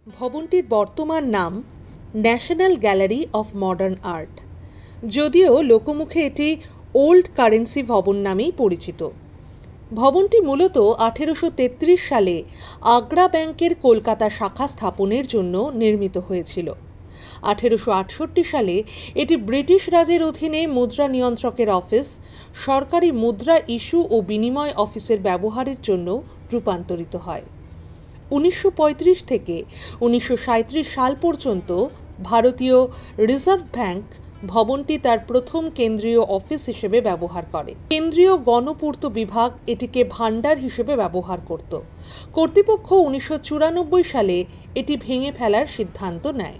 ভবনটির বর্তমান নাম national gallery of modern art, যদিও লোকমুখে এটি ওল্ড কারেন্সি ভবন নামেই পরিচিত। ভবনটি মূলত 1833 সালে আগ্রা ব্যাংকের কলকাতা শাখা স্থাপনের জন্য নির্মিত হয়েছিল। 1868 সালে এটি ব্রিটিশ রাজের অধীনে মুদ্রা নিয়ন্ত্রকের অফিস, সরকারি মুদ্রা ইস্যু ও বিনিময় অফিসের ব্যবহারের জন্য রূপান্তরিত হয়। 1935 থেকে 1937 সাল পর্যন্ত ভারতীয় রিজার্ভ ব্যাংক ভবনটি তার প্রথম কেন্দ্রীয় অফিস হিসেবে ব্যবহার করে। কেন্দ্রীয় গণপূর্ত বিভাগ এটিকে ভাণ্ডার হিসেবে ব্যবহার করত। কর্তৃপক্ষ 1994 সালে এটি ভেঙে ফেলার সিদ্ধান্ত নেয়।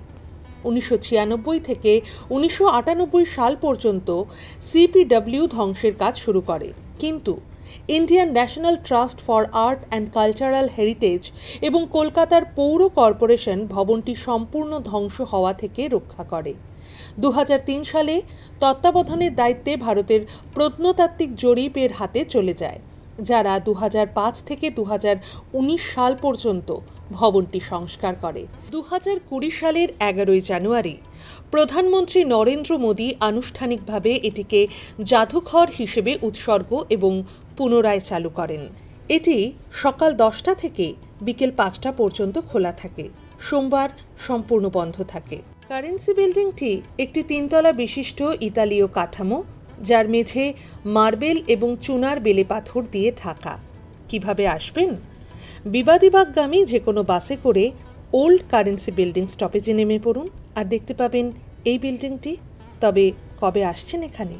1996 থেকে 1998 সাল পর্যন্ত সিপিডব্লিউ ধ্বংসের কাজ শুরু করে, কিন্তু Indian national trust for art and cultural heritage এবং কলকাতার পৌর কর্পোরেশন ভবনটি সম্পূর্ণ ধ্বংস হওয়া থেকে রক্ষা করে। 2003 সালে তত্ত্বাবধানের দায়িত্বে ভারতের প্রত্নতাত্ত্বিক জরিপের হাতে চলে যায়, যারা 2005 থেকে 2019 সাল পর্যন্ত ভবনটি সংস্কার করে। 2020 সালের 11 জানুয়ারি প্রধানমন্ত্রী নরেন্দ্র মোদী আনুষ্ঠানিকভাবে এটিকে জাদুঘর হিসেবে উৎসর্গ এবং পুনরায় চালু করেন। এটি সকাল 10টা থেকে বিকেল 5টা পর্যন্ত খোলা থাকে, সোমবার সম্পূর্ণ বন্ধ থাকে। কারেন্সি বিল্ডিংটি একটি 3তলা বিশিষ্ট ইতালীয় কাঠামো, যার মেঝে মার্বেল এবং চুনার বেলে পাথর দিয়ে ঢাকা। কিভাবে আসবেন? বিবাদীবাগগামী যে কোনো বাসে করে ওল্ড কারেন্সি বিল্ডিং স্টপেজে নেমে পড়ুন আর দেখতে পাবেন এই বিল্ডিংটি। তবে কবে আসছেন এখানে?